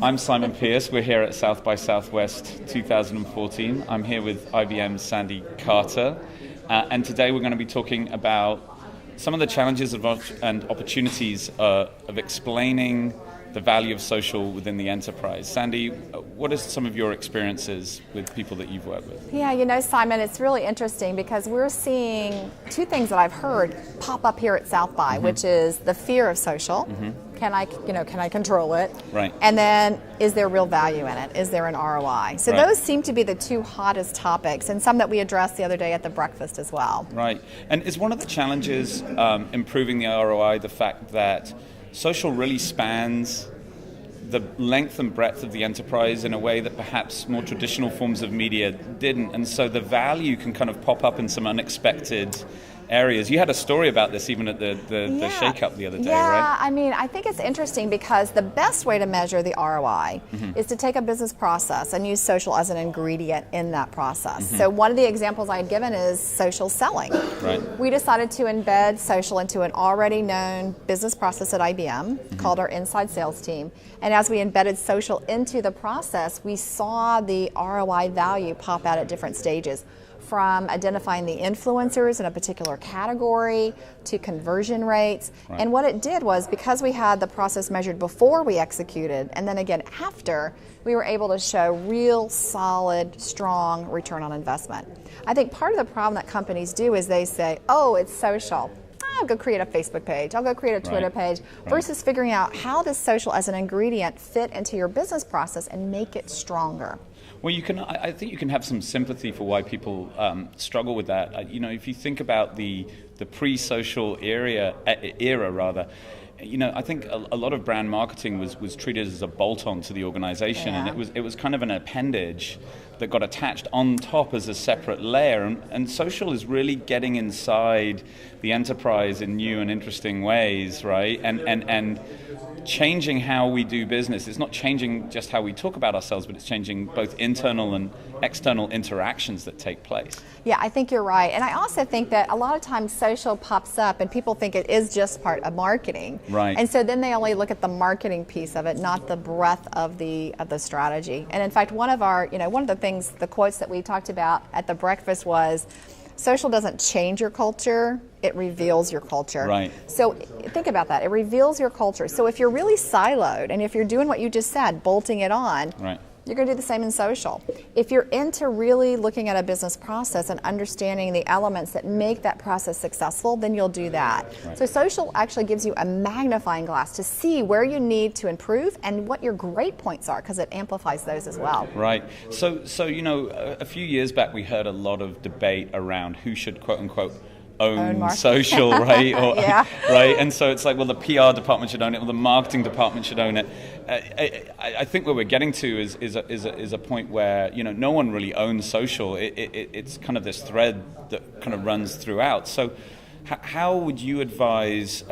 I'm Simon Pearce. We're here at South by Southwest 2014. I'm here with IBM's Sandy Carter. And today we're going to be talking about some of the challenges and opportunities of explaining the value of social within the enterprise. Sandy, what are some of your experiences with people that you've worked with? Yeah, Simon, it's really interesting because we're seeing two things that I've heard pop up here at South by, which is the fear of social. Can I control it? Right. And then, is there real value in it? Is there an ROI? So right. Those seem to be the two hottest topics, and some that we addressed the other day at the breakfast as well. Right. And is one of the challenges improving the ROI the fact that social really spans the length and breadth of the enterprise in a way that perhaps more traditional forms of media didn't, and so the value can kind of pop up in some unexpected areas. You had a story about this even at the shake-up the other day, right? Yeah, I mean, I think it's interesting because the best way to measure the ROI is to take a business process and use social as an ingredient in that process. So one of the examples I had given is social selling. Right. We decided to embed social into an already known business process at IBM called our inside sales team. And as we embedded social into the process, we saw the ROI value pop out at different stages, from identifying the influencers in a particular category to conversion rates. Right. And what it did was, because we had the process measured before we executed and then again after, we were able to show real solid, strong return on investment. I think part of the problem that companies do is they say, oh, it's social. I'll go create a Facebook page, I'll go create a Twitter page, versus figuring out how does social as an ingredient fit into your business process and make it stronger. Well, I think you can have some sympathy for why people struggle with that. If you think about the pre-social era, I think a lot of brand marketing was treated as a bolt-on to the organization, and it was kind of an appendage that got attached on top as a separate layer. And social is really getting inside the enterprise in new and interesting ways, right? And changing how we do business. It's not changing just how we talk about ourselves, but it's changing both internal and external interactions that take place. Yeah, I think you're right. And I also think that a lot of times social pops up and people think it is just part of marketing. Right. And so then they only look at the marketing piece of it, not the breadth of the strategy. And in fact, one of the things, the quotes that we talked about at the breakfast was, social doesn't change your culture, it reveals your culture. Right. So think about that. It reveals your culture. So if you're really siloed and if you're doing what you just said, bolting it on, right, you're going to do the same in social. If you're into really looking at a business process and understanding the elements that make that process successful, then you'll do that. Right. So social actually gives you a magnifying glass to see where you need to improve and what your great points are, because it amplifies those as well. Right. So a few years back we heard a lot of debate around who should quote unquote own social, right? Or, yeah. Right. And so it's like, well, the PR department should own it, or the marketing department should own it. I think where we're getting to is a point where no one really owns social. It's kind of this thread that kind of runs throughout. So how would you advise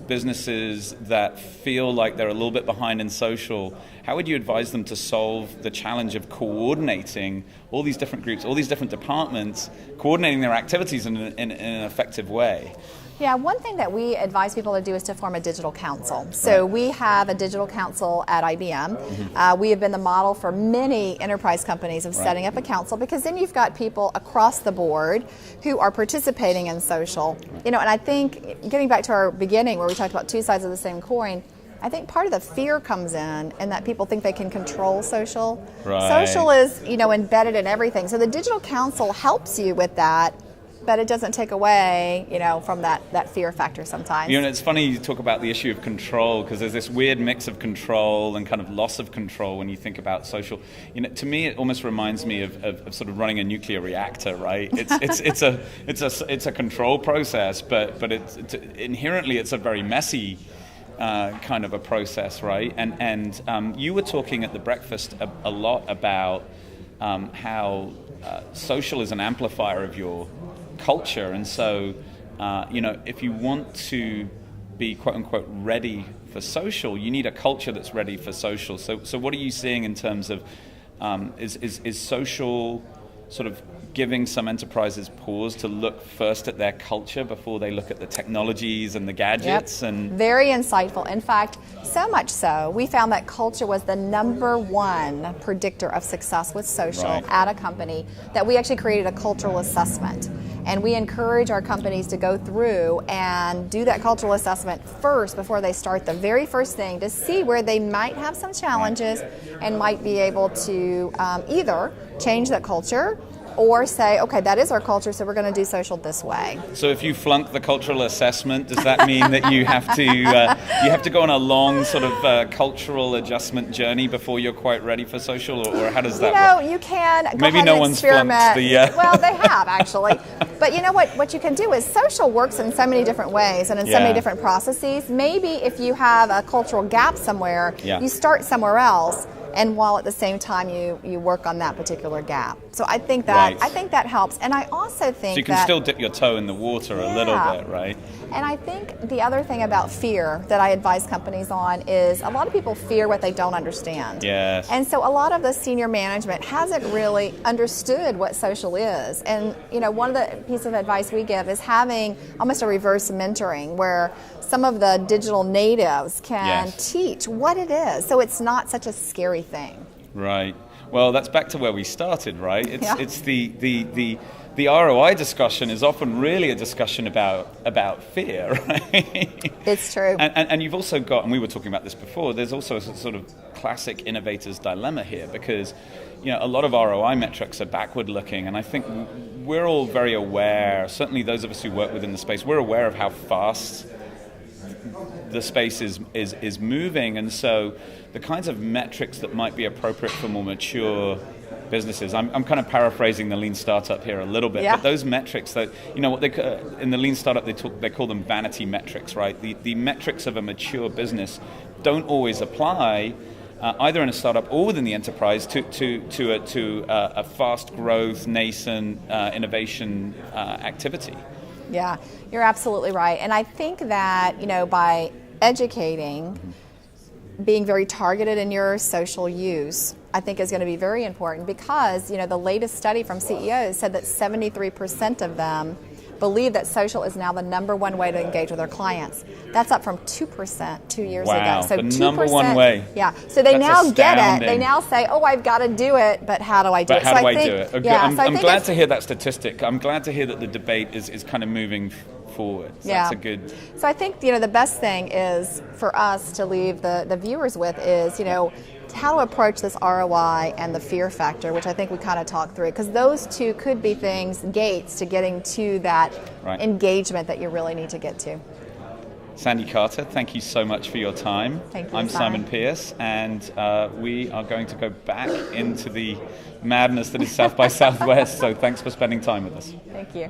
businesses that feel like they're a little bit behind in social? How would you advise them to solve the challenge of coordinating all these different groups, all these different departments, coordinating their activities in an effective way? Yeah, one thing that we advise people to do is to form a digital council. So we have a digital council at IBM. We have been the model for many enterprise companies of setting up a council, because then you've got people across the board who are participating in social. And I think, getting back to our beginning where we talked about two sides of the same coin, I think part of the fear comes in that people think they can control social. Right. Social is, embedded in everything. So the digital council helps you with that, but it doesn't take away, from that fear factor sometimes. It's funny you talk about the issue of control, because there's this weird mix of control and kind of loss of control when you think about social. To me, it almost reminds me of sort of running a nuclear reactor, right? It's a control process, but inherently it's a very messy kind of a process, right? And you were talking at the breakfast a lot about how social is an amplifier of your culture, and so if you want to be quote unquote ready for social, you need a culture that's ready for social. So what are you seeing in terms of is social sort of giving some enterprises pause to look first at their culture before they look at the technologies and the gadgets. Yep. And very insightful. In fact, so much so, we found that culture was the #1 predictor of success with social at a company, that we actually created a cultural assessment. And we encourage our companies to go through and do that cultural assessment first before they start the very first thing, to see where they might have some challenges and might be able to either change that culture or say, okay, that is our culture, so we're going to do social this way. So if you flunk the cultural assessment, does that mean that you have to go on a long sort of cultural adjustment journey before you're quite ready for social, or how does that work? You can go Maybe ahead no and one's experiment. flunked the... Well, they have, actually. But you know what you can do is social works in so many different ways and in so many different processes. Maybe if you have a cultural gap somewhere, you start somewhere else, and while at the same time you work on that particular gap. So I think that helps. And I also think so you can still dip your toe in the water a little bit, right? And I think the other thing about fear that I advise companies on is a lot of people fear what they don't understand. Yes. And so a lot of the senior management hasn't really understood what social is. And one of the pieces of advice we give is having almost a reverse mentoring, where some of the digital natives can teach what it is, so it's not such a scary thing. Right. Well, that's back to where we started, right? It's the ROI discussion is often really a discussion about fear, right? It's true. And you've also got, and we were talking about this before, there's also a sort of classic innovator's dilemma here, because a lot of ROI metrics are backward looking, and I think we're all very aware, certainly those of us who work within the space, we're aware of how fast the space is moving, and so the kinds of metrics that might be appropriate for more mature businesses. I'm kind of paraphrasing the lean startup here a little bit, but those metrics that what they in the lean startup they call them vanity metrics, right? The metrics of a mature business don't always apply either in a startup or within the enterprise to a fast growth, nascent innovation activity. Yeah, you're absolutely right. And I think that, by educating, being very targeted in your social use, I think is going to be very important, because, the latest study from CEOs said that 73% of them believe that social is now the #1 way to engage with their clients. That's up from 2% 2 years ago. So the #1 way. Yeah. So they now get astounding. it. They now say, "Oh, I've got to do it, but how do I do it?" How do I do it? Okay. Yeah, I'm glad to hear that statistic. I'm glad to hear that the debate is kind of moving forward. So that's a good. So I think the best thing is for us to leave the viewers with is how to approach this ROI and the fear factor, which I think we kind of talked through, because those two could be gates to getting to that engagement that you really need to get to. Sandy Carter, thank you so much for your time. Thank you, I'm Simon Pearce, and we are going to go back into the madness that is South by Southwest, so thanks for spending time with us. Thank you.